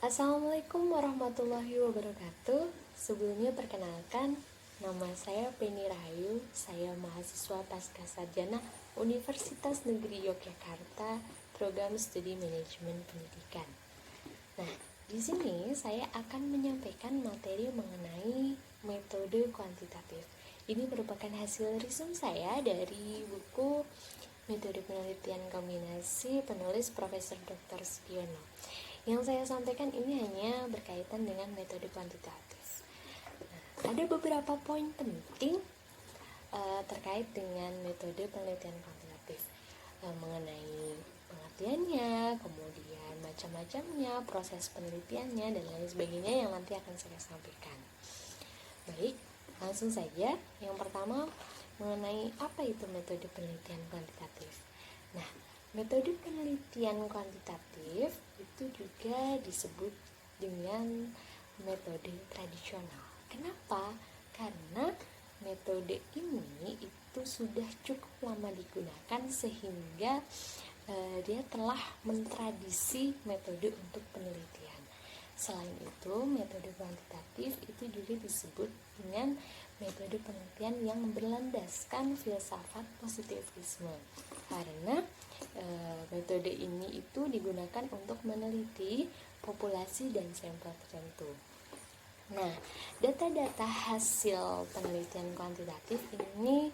Assalamualaikum warahmatullahi wabarakatuh. Sebelumnya perkenalkan, nama saya Penny Rahayu. Saya mahasiswa Pascasarjana Universitas Negeri Yogyakarta, Program Studi Manajemen Pendidikan. Nah, di sini saya akan menyampaikan materi mengenai metode kuantitatif. Ini merupakan hasil resume saya dari buku Metode Penelitian Kombinasi penulis Profesor Dr. Sugiono. Yang saya sampaikan ini hanya berkaitan dengan metode kuantitatif. Ada beberapa poin penting terkait dengan metode penelitian kuantitatif, mengenai pengertiannya, kemudian macam-macamnya, proses penelitiannya, dan lain sebagainya yang nanti akan saya sampaikan. Baik, langsung saja. Yang pertama, mengenai apa itu metode penelitian kuantitatif. Nah, metode penelitian kuantitatif itu juga disebut dengan metode tradisional. Kenapa? Karena metode ini itu sudah cukup lama digunakan sehingga dia telah mentradisi metode untuk penelitian. Selain itu, metode kuantitatif itu juga disebut dengan metode penelitian yang berlandaskan filsafat positivisme. Karena metode ini itu digunakan untuk meneliti populasi dan sampel tertentu. Nah, data-data hasil penelitian kuantitatif ini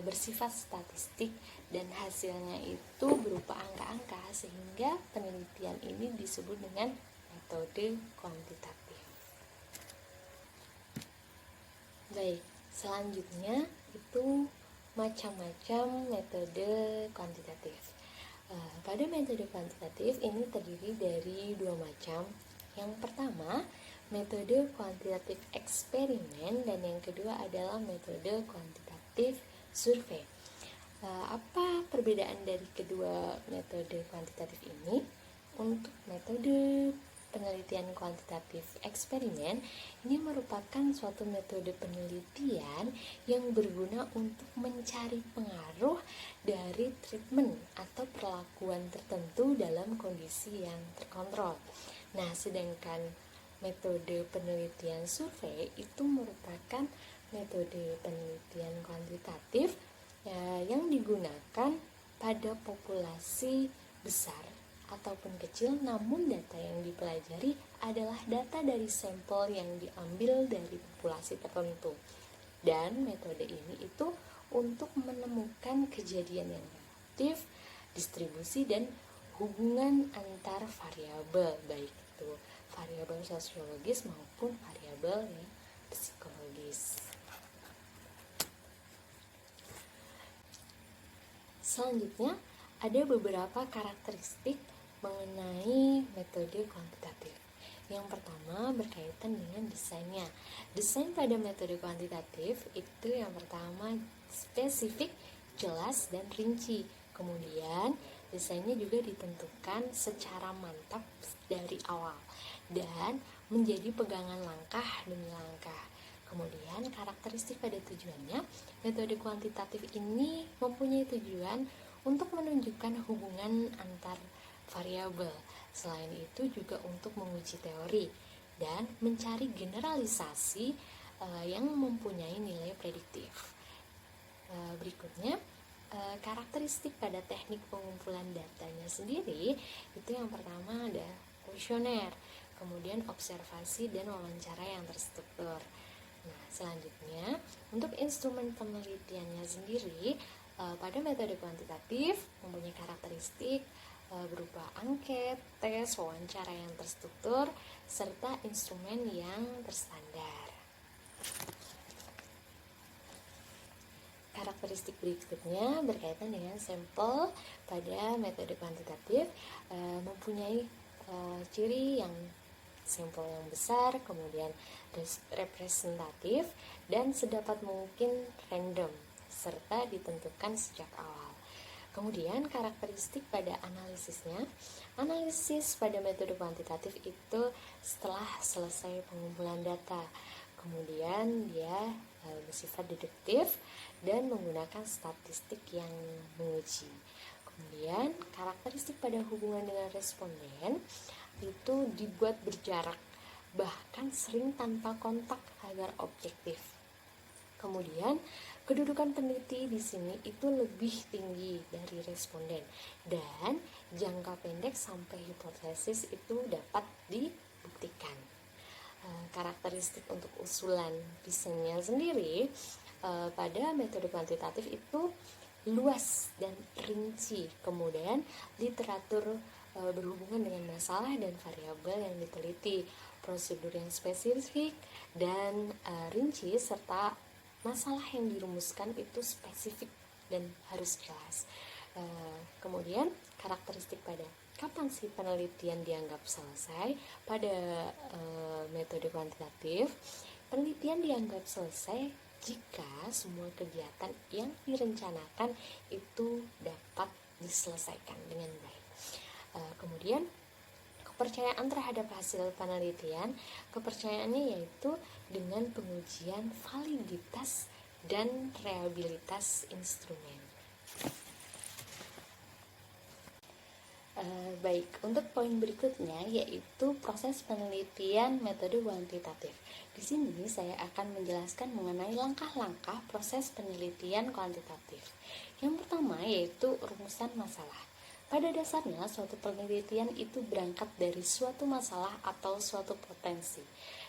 bersifat statistik dan hasilnya itu berupa angka-angka, sehingga penelitian ini disebut dengan metode kuantitatif. Baik, selanjutnya itu macam-macam metode kuantitatif. Pada metode kuantitatif ini terdiri dari dua macam. Yang pertama, metode kuantitatif eksperimen, dan yang kedua adalah metode kuantitatif survei. Apa perbedaan dari kedua metode kuantitatif ini? Untuk metode penelitian kuantitatif eksperimen, ini merupakan suatu metode penelitian yang berguna untuk mencari pengaruh dari treatment atau perlakuan tertentu dalam kondisi yang terkontrol. Nah, sedangkan metode penelitian survei itu merupakan metode penelitian kuantitatif yang digunakan pada populasi besar ataupun kecil, namun data yang dipelajari adalah data dari sampel yang diambil dari populasi tertentu. Dan metode ini itu untuk menemukan kejadian yang relatif, distribusi, dan hubungan antar variabel, baik itu variabel sosiologis maupun variabel yang psikologis. Selanjutnya, ada beberapa karakteristik mengenai metode kuantitatif. Yang pertama berkaitan dengan desainnya. Desain pada metode kuantitatif itu yang pertama spesifik, jelas, dan rinci. Kemudian desainnya juga ditentukan secara mantap dari awal dan menjadi pegangan langkah demi langkah. Kemudian karakteristik pada tujuannya, metode kuantitatif ini mempunyai tujuan untuk menunjukkan hubungan antar variabel. Selain itu juga untuk menguji teori dan mencari generalisasi yang mempunyai nilai prediktif. Berikutnya, karakteristik pada teknik pengumpulan datanya sendiri itu yang pertama ada kuesioner, kemudian observasi dan wawancara yang terstruktur. Nah, selanjutnya untuk instrumen penelitiannya sendiri pada metode kuantitatif mempunyai karakteristik berupa angket, tes, wawancara yang terstruktur, serta instrumen yang terstandar. Karakteristik berikutnya berkaitan dengan sampel pada metode kuantitatif, mempunyai ciri yang sampel yang besar, kemudian representatif, dan sedapat mungkin random, serta ditentukan sejak awal. Kemudian karakteristik pada analisisnya, analisis pada metode kuantitatif itu setelah selesai pengumpulan data. Kemudian dia bersifat deduktif dan menggunakan statistik yang menguji. Kemudian karakteristik pada hubungan dengan responden, itu dibuat berjarak, bahkan sering tanpa kontak agar objektif. Kemudian, kedudukan peneliti di sini itu lebih tinggi dari responden dan jangka pendek sampai hipotesis itu dapat dibuktikan. Karakteristik untuk usulan desainnya sendiri pada metode kuantitatif itu luas dan rinci. Kemudian literatur berhubungan dengan masalah dan variabel yang diteliti, prosedur yang spesifik dan rinci, serta masalah yang dirumuskan itu spesifik dan harus jelas. Kemudian karakteristik pada kapan sih penelitian dianggap selesai? Pada metode kuantitatif, penelitian dianggap selesai jika semua kegiatan yang direncanakan itu dapat diselesaikan dengan baik. Kemudian kepercayaan terhadap hasil penelitian, kepercayaannya yaitu dengan pengujian validitas dan reliabilitas instrumen. Baik, untuk poin berikutnya yaitu proses penelitian metode kuantitatif. Di sini saya akan menjelaskan mengenai langkah-langkah proses penelitian kuantitatif. Yang pertama yaitu rumusan masalah. Pada dasarnya, suatu penelitian itu berangkat dari suatu masalah atau suatu potensi.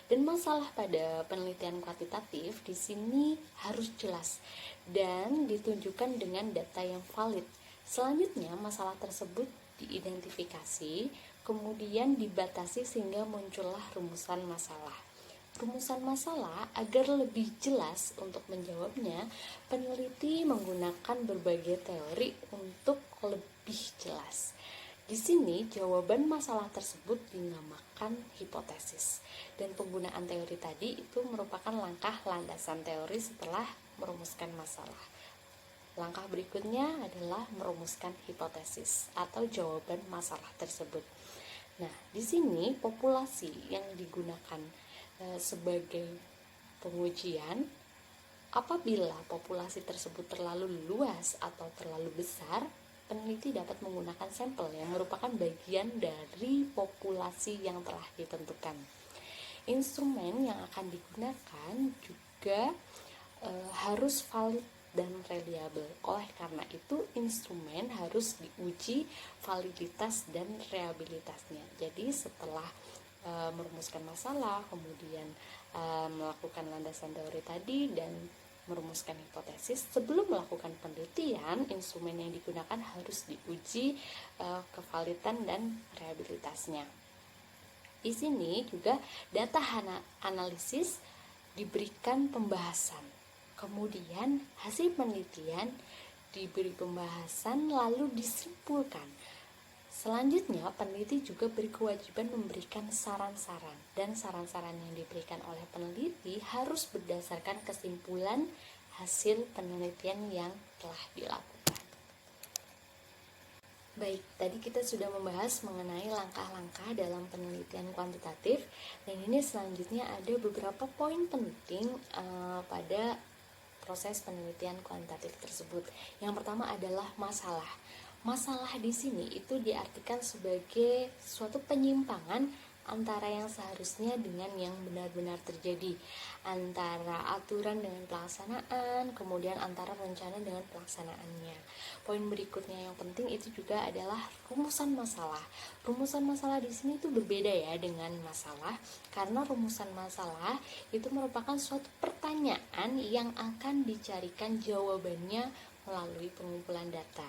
Dan masalah pada penelitian kuantitatif di sini harus jelas dan ditunjukkan dengan data yang valid. Selanjutnya, masalah tersebut diidentifikasi, kemudian dibatasi sehingga muncullah rumusan masalah. Rumusan masalah agar lebih jelas untuk menjawabnya, peneliti menggunakan berbagai teori untuk lebih jelas. Di sini jawaban masalah tersebut dinamakan hipotesis. Dan penggunaan teori tadi itu merupakan langkah landasan teori setelah merumuskan masalah. Langkah berikutnya adalah merumuskan hipotesis atau jawaban masalah tersebut. Nah, di sini populasi yang digunakan sebagai pengujian, apabila populasi tersebut terlalu luas atau terlalu besar, peneliti dapat menggunakan sampel yang merupakan bagian dari populasi yang telah ditentukan. Instrumen yang akan digunakan juga harus valid dan reliabel. Oleh karena itu, instrumen harus diuji validitas dan reliabilitasnya. Jadi setelah merumuskan masalah, kemudian melakukan landasan teori tadi dan merumuskan hipotesis, sebelum melakukan penelitian, instrumen yang digunakan harus diuji kevalidan dan reliabilitasnya. Di sini juga data analisis diberikan pembahasan. Kemudian hasil penelitian diberi pembahasan lalu disimpulkan. Selanjutnya peneliti juga berkewajiban memberikan saran-saran, dan saran-saran yang diberikan oleh peneliti harus berdasarkan kesimpulan hasil penelitian yang telah dilakukan. Baik, tadi kita sudah membahas mengenai langkah-langkah dalam penelitian kuantitatif, dan ini selanjutnya ada beberapa poin penting pada proses penelitian kuantitatif tersebut. Yang pertama adalah masalah. Masalah di sini itu diartikan sebagai suatu penyimpangan antara yang seharusnya dengan yang benar-benar terjadi, antara aturan dengan pelaksanaan, kemudian antara rencana dengan pelaksanaannya. Poin berikutnya yang penting itu juga adalah rumusan masalah. Rumusan masalah di sini itu berbeda ya dengan masalah, karena rumusan masalah itu merupakan suatu pertanyaan yang akan dicarikan jawabannya melalui pengumpulan data.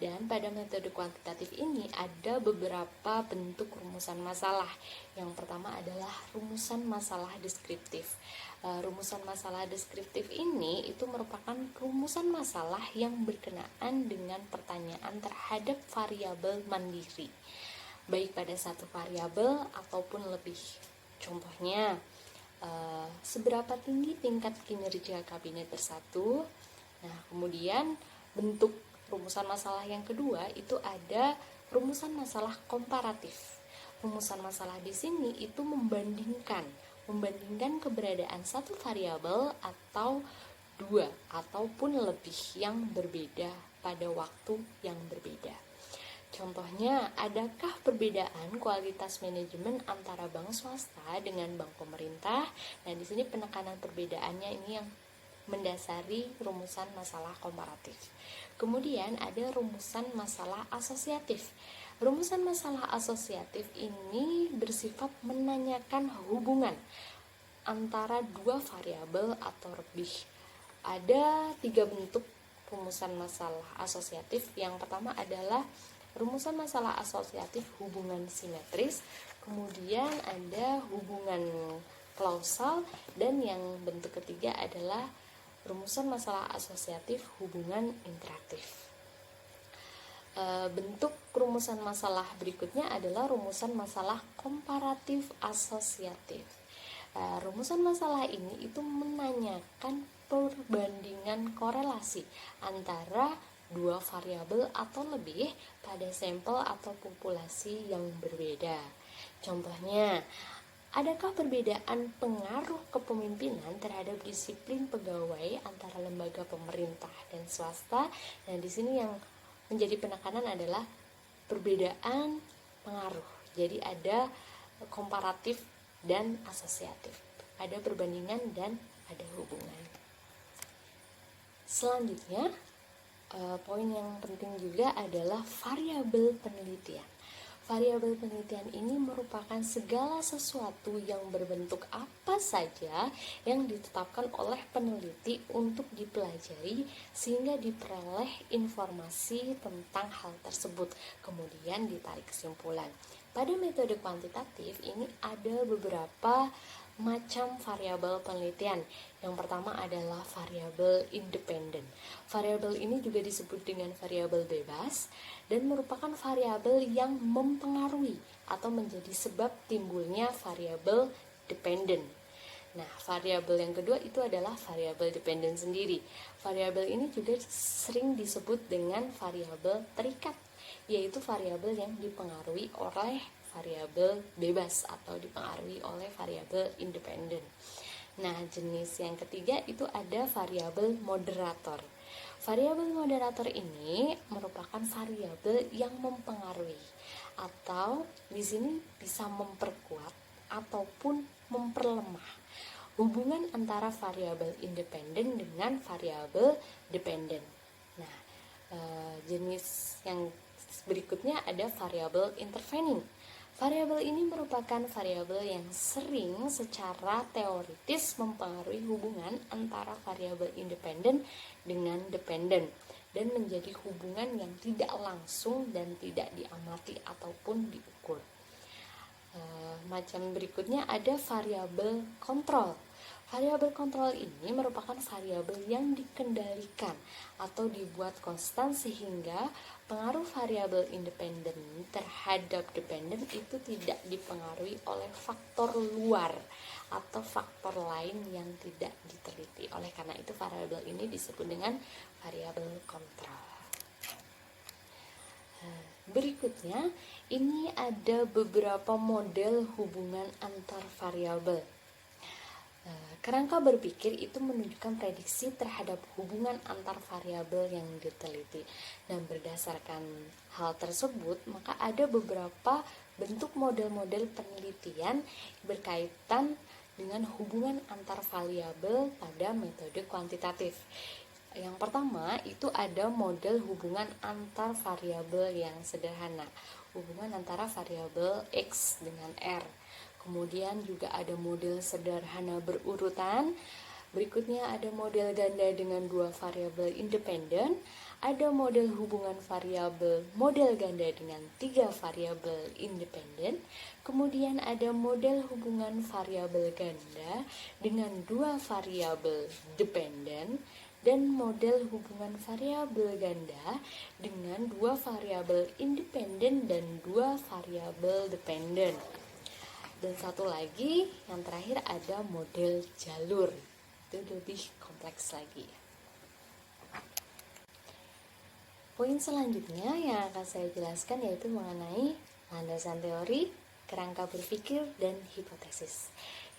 Dan pada metode kuantitatif ini ada beberapa bentuk rumusan masalah. Yang pertama adalah rumusan masalah deskriptif. Rumusan masalah deskriptif ini itu merupakan rumusan masalah yang berkenaan dengan pertanyaan terhadap variabel mandiri, baik pada satu variabel ataupun lebih. Contohnya, seberapa tinggi tingkat kinerja kabinet bersatu. Nah, kemudian bentuk rumusan masalah yang kedua itu ada rumusan masalah komparatif. Rumusan masalah di sini itu membandingkan keberadaan satu variabel atau dua ataupun lebih yang berbeda pada waktu yang berbeda. Contohnya, adakah perbedaan kualitas manajemen antara bank swasta dengan bank pemerintah? Nah, di sini penekanan perbedaannya ini yang mendasari rumusan masalah komparatif. Kemudian ada rumusan masalah asosiatif. Rumusan masalah asosiatif ini bersifat menanyakan hubungan antara dua variabel atau lebih. Ada 3 bentuk rumusan masalah asosiatif. Yang pertama adalah rumusan masalah asosiatif hubungan simetris, kemudian ada hubungan klausal, dan yang bentuk ketiga adalah rumusan masalah asosiatif hubungan interaktif. Bentuk rumusan masalah berikutnya adalah rumusan masalah komparatif asosiatif. Rumusan masalah ini itu menanyakan perbandingan korelasi antara dua variabel atau lebih pada sampel atau populasi yang berbeda. Contohnya, adakah perbedaan pengaruh kepemimpinan terhadap disiplin pegawai antara lembaga pemerintah dan swasta? Nah, di sini yang menjadi penekanan adalah perbedaan pengaruh. Jadi ada komparatif dan asosiatif. Ada perbandingan dan ada hubungan. Selanjutnya, poin yang penting juga adalah variabel penelitian. Variabel penelitian ini merupakan segala sesuatu yang berbentuk apa saja yang ditetapkan oleh peneliti untuk dipelajari sehingga diperoleh informasi tentang hal tersebut, kemudian ditarik kesimpulan. Pada metode kuantitatif ini ada beberapa macam variabel penelitian. Yang pertama adalah variabel independen. Variabel ini juga disebut dengan variabel bebas dan merupakan variabel yang mempengaruhi atau menjadi sebab timbulnya variabel dependen. Nah, variabel yang kedua itu adalah variabel dependen sendiri. Variabel ini juga sering disebut dengan variabel terikat, yaitu variabel yang dipengaruhi oleh variabel bebas atau dipengaruhi oleh variabel independen. Nah, jenis yang ketiga itu ada variabel moderator. Variabel moderator ini merupakan variabel yang mempengaruhi atau di sini bisa memperkuat ataupun memperlemah hubungan antara variabel independen dengan variabel dependen. Nah, jenis yang berikutnya ada variabel intervening. Variabel ini merupakan variabel yang sering secara teoritis mempengaruhi hubungan antara variabel independen dengan dependen dan menjadi hubungan yang tidak langsung dan tidak diamati ataupun diukur. Macam berikutnya ada variabel kontrol. Variabel kontrol ini merupakan variabel yang dikendalikan atau dibuat konstan sehingga pengaruh variabel independen terhadap dependen itu tidak dipengaruhi oleh faktor luar atau faktor lain yang tidak diteliti. Oleh karena itu variabel ini disebut dengan variabel kontrol. Berikutnya, ini ada beberapa model hubungan antar variabel. Kerangka berpikir itu menunjukkan prediksi terhadap hubungan antar variabel yang diteliti. Dan berdasarkan hal tersebut, maka ada beberapa bentuk model-model penelitian berkaitan dengan hubungan antar variabel pada metode kuantitatif. Yang pertama itu ada model hubungan antar variabel yang sederhana, hubungan antara variabel X dengan R. Kemudian juga ada model sederhana berurutan. Berikutnya ada model ganda dengan dua variabel independen. Ada model hubungan variabel model ganda dengan 3 variabel independen. Kemudian ada model hubungan variabel ganda dengan 2 variabel dependen. Dan model hubungan variabel ganda dengan 2 variabel independen dan 2 variabel dependen. Dan satu lagi, yang terakhir ada model jalur. Itu lebih kompleks lagi. Poin selanjutnya yang akan saya jelaskan yaitu mengenai landasan teori, kerangka berpikir, dan hipotesis.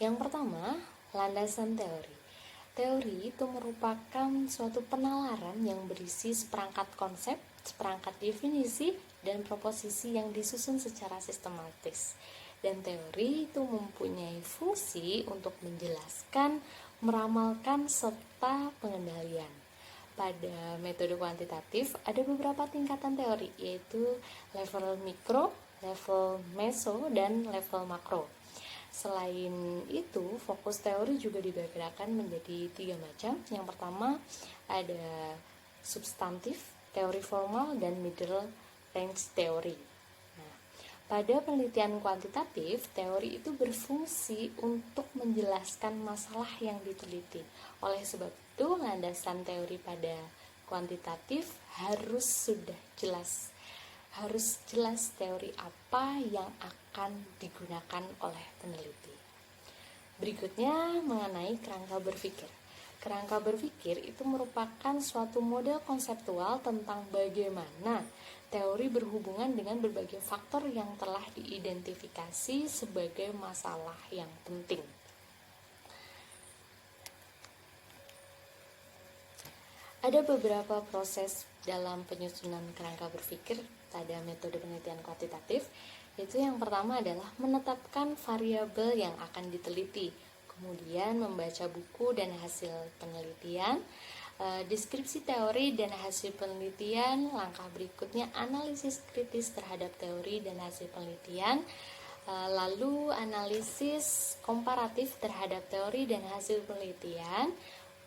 Yang pertama, landasan teori. Teori itu merupakan suatu penalaran yang berisi seperangkat konsep, seperangkat definisi, dan proposisi yang disusun secara sistematis. Dan teori itu mempunyai fungsi untuk menjelaskan, meramalkan, serta pengendalian. Pada metode kuantitatif ada beberapa tingkatan teori, yaitu level mikro, level meso, dan level makro. Selain itu, fokus teori juga dibedakan menjadi 3 macam. Yang pertama ada substantif, teori formal, dan middle range teori. Nah, pada penelitian kuantitatif, teori itu berfungsi untuk menjelaskan masalah yang diteliti. Oleh sebab itu, landasan teori pada kuantitatif harus jelas teori apa yang akan digunakan oleh peneliti. Berikutnya mengenai kerangka berpikir. Kerangka berpikir itu merupakan suatu model konseptual tentang bagaimana teori berhubungan dengan berbagai faktor yang telah diidentifikasi sebagai masalah yang penting. Ada beberapa proses dalam penyusunan kerangka berpikir pada metode penelitian kuantitatif, yaitu yang pertama adalah menetapkan variabel yang akan diteliti, kemudian membaca buku dan hasil penelitian, deskripsi teori dan hasil penelitian. Langkah berikutnya analisis kritis terhadap teori dan hasil penelitian, lalu analisis komparatif terhadap teori dan hasil penelitian,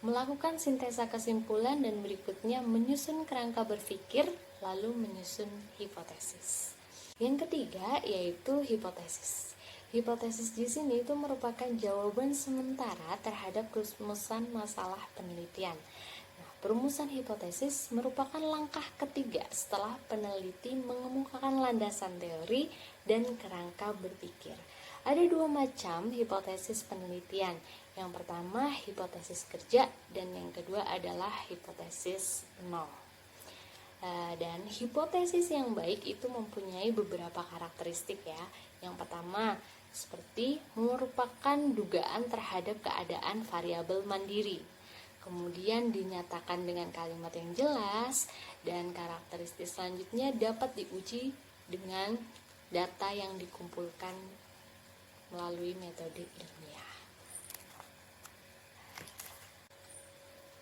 melakukan sintesa kesimpulan, dan berikutnya menyusun kerangka berpikir, lalu menyusun hipotesis. Yang ketiga yaitu hipotesis. Hipotesis di sini itu merupakan jawaban sementara terhadap rumusan masalah penelitian. Nah, perumusan hipotesis merupakan langkah ketiga setelah peneliti mengemukakan landasan teori dan kerangka berpikir. Ada 2 macam hipotesis penelitian. Yang pertama hipotesis kerja dan yang kedua adalah hipotesis nol. Dan hipotesis yang baik itu mempunyai beberapa karakteristik ya. Yang pertama seperti merupakan dugaan terhadap keadaan variabel mandiri, kemudian dinyatakan dengan kalimat yang jelas, dan karakteristik selanjutnya dapat diuji dengan data yang dikumpulkan melalui metode ilmiah.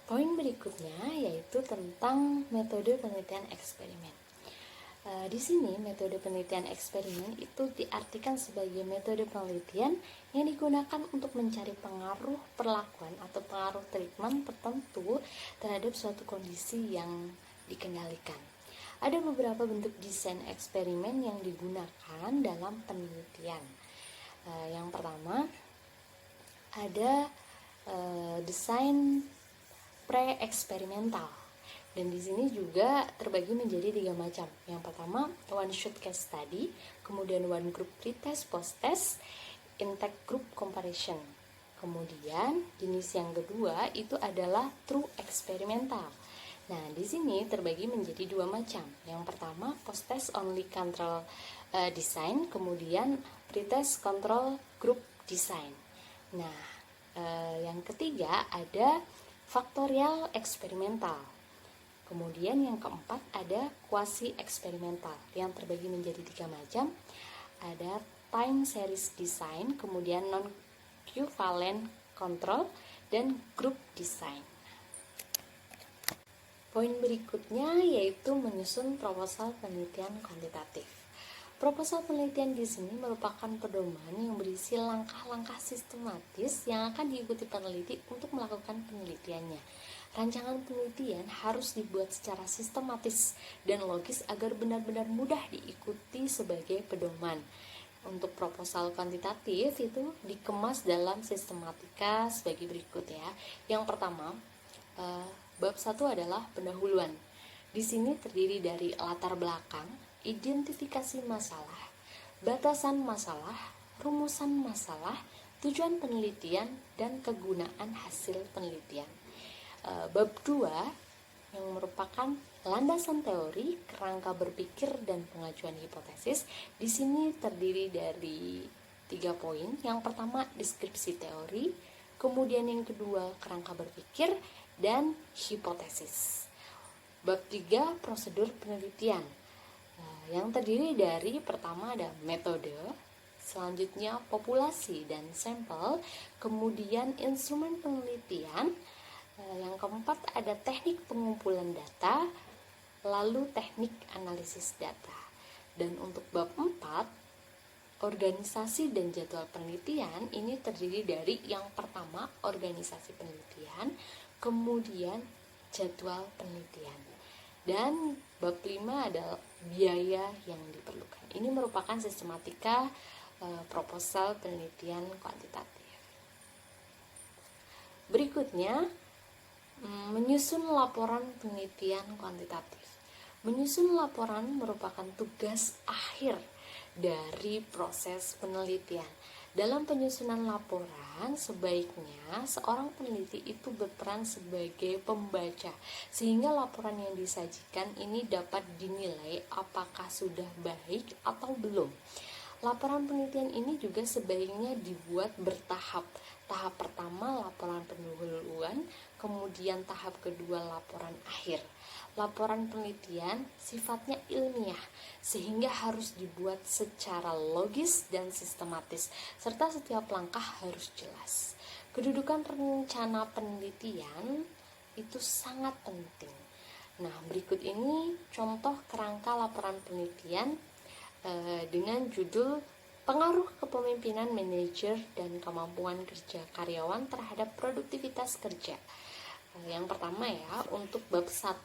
Poin berikutnya yaitu tentang metode penelitian eksperimen. Di sini metode penelitian eksperimen itu diartikan sebagai metode penelitian yang digunakan untuk mencari pengaruh perlakuan atau pengaruh treatment tertentu terhadap suatu kondisi yang dikendalikan. Ada beberapa bentuk desain eksperimen yang digunakan dalam penelitian. Yang pertama ada desain pre-eksperimental, dan di sini juga terbagi menjadi 3 macam. Yang pertama one shot case study, kemudian one group pretest post-test, intake group comparison. Kemudian jenis yang kedua itu adalah true experimental. Nah, di sini terbagi menjadi 2 macam. Yang pertama post-test only control design, kemudian pretest control group design. Nah, yang ketiga ada faktorial eksperimental. Kemudian yang keempat ada quasi eksperimental yang terbagi menjadi 3 macam. Ada time series design, kemudian non-equivalent control, dan group design. Poin berikutnya yaitu menyusun proposal penelitian kuantitatif. Proposal penelitian di sini merupakan pedoman yang berisi langkah-langkah sistematis yang akan diikuti peneliti untuk melakukan penelitiannya. Rancangan penelitian harus dibuat secara sistematis dan logis agar benar-benar mudah diikuti sebagai pedoman. Untuk proposal kuantitatif itu dikemas dalam sistematika sebagai berikut ya. Yang pertama, bab 1 adalah pendahuluan. Di sini terdiri dari latar belakang, identifikasi masalah, batasan masalah, rumusan masalah, tujuan penelitian, dan kegunaan hasil penelitian. Bab 2 yang merupakan landasan teori, kerangka berpikir, dan pengajuan hipotesis. Di sini terdiri dari 3 poin. Yang pertama deskripsi teori, kemudian yang kedua kerangka berpikir, dan hipotesis. Bab 3 prosedur penelitian. yang terdiri dari pertama ada metode, selanjutnya populasi dan sampel, kemudian instrumen penelitian, yang keempat ada teknik pengumpulan data, lalu teknik analisis data. Dan untuk bab 4, organisasi dan jadwal penelitian, ini terdiri dari yang pertama organisasi penelitian, kemudian jadwal penelitian. Dan bab 5 adalah biaya yang diperlukan. Ini merupakan sistematika proposal penelitian kuantitatif. Berikutnya, menyusun laporan penelitian kuantitatif. Menyusun laporan merupakan tugas akhir dari proses penelitian. Dalam penyusunan laporan, sebaiknya seorang peneliti itu berperan sebagai pembaca, sehingga laporan yang disajikan ini dapat dinilai apakah sudah baik atau belum. Laporan penelitian ini juga sebaiknya dibuat bertahap. Tahap pertama laporan pendahuluan, kemudian tahap kedua laporan akhir. Laporan penelitian sifatnya ilmiah, sehingga harus dibuat secara logis dan sistematis, serta setiap langkah harus jelas. Kedudukan rencana penelitian itu sangat penting. Nah, berikut ini contoh kerangka laporan penelitian dengan judul pengaruh kepemimpinan manajer dan kemampuan kerja karyawan terhadap produktivitas kerja. Yang pertama ya, untuk bab 1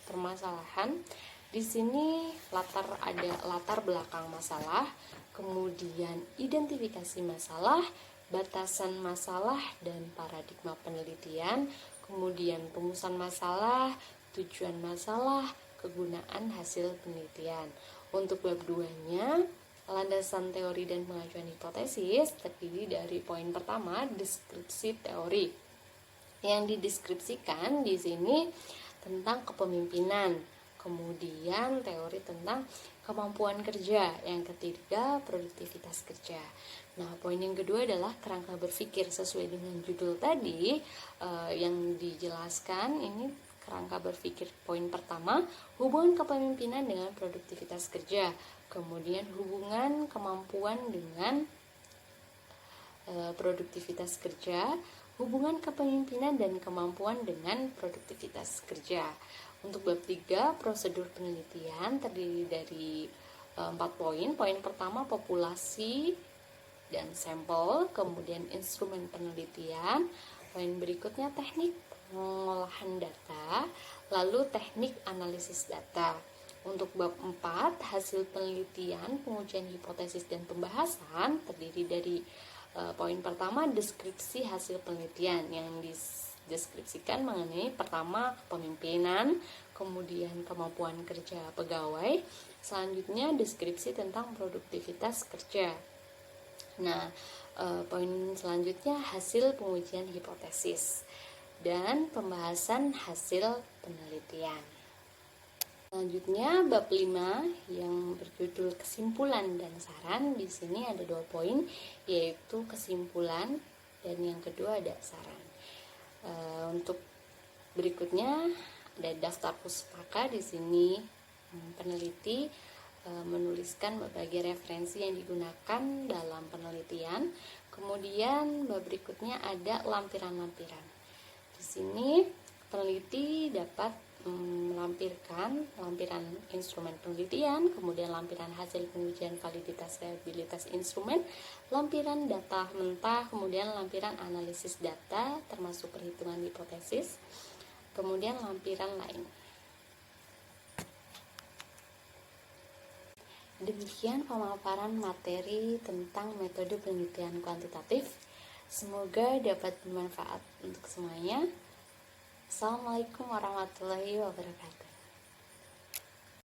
permasalahan. Di sini ada latar belakang masalah, kemudian identifikasi masalah, batasan masalah dan paradigma penelitian, kemudian rumusan masalah, tujuan masalah, kegunaan hasil penelitian. Untuk bab 2-nya, landasan teori dan pengajuan hipotesis, terdiri dari poin pertama, deskripsi teori. Yang dideskripsikan di sini tentang kepemimpinan, kemudian teori tentang kemampuan kerja, yang ketiga produktivitas kerja. Nah, poin yang kedua adalah kerangka berpikir. Sesuai dengan judul tadi yang dijelaskan, ini kerangka berpikir. Poin pertama, hubungan kepemimpinan dengan produktivitas kerja, kemudian hubungan kemampuan dengan produktivitas kerja, hubungan kepemimpinan dan kemampuan dengan produktivitas kerja. Untuk bab 3, prosedur penelitian, terdiri dari 4 poin. Poin pertama, populasi dan sampel, kemudian instrumen penelitian. Poin berikutnya, teknik pengolahan data, lalu teknik analisis data. Untuk bab 4, hasil penelitian, pengujian hipotesis dan pembahasan, terdiri dari poin pertama, deskripsi hasil penelitian, yang dideskripsikan mengenai pertama kepemimpinan, kemudian kemampuan kerja pegawai, selanjutnya deskripsi tentang produktivitas kerja. Nah, poin selanjutnya hasil pengujian hipotesis dan pembahasan hasil penelitian. Selanjutnya bab 5 yang berjudul kesimpulan dan saran. Di sini ada 2 poin, yaitu kesimpulan dan yang kedua ada saran. Untuk berikutnya ada daftar pustaka. Di sini peneliti menuliskan berbagai referensi yang digunakan dalam penelitian. Kemudian bab berikutnya ada lampiran-lampiran. Di sini peneliti dapat melampirkan lampiran instrumen penelitian, kemudian lampiran hasil pengujian validitas reliabilitas instrumen, lampiran data mentah, kemudian lampiran analisis data termasuk perhitungan hipotesis, kemudian lampiran lain. Demikian pemaparan materi tentang metode penelitian kuantitatif. Semoga dapat bermanfaat untuk semuanya. Assalamualaikum warahmatullahi wabarakatuh.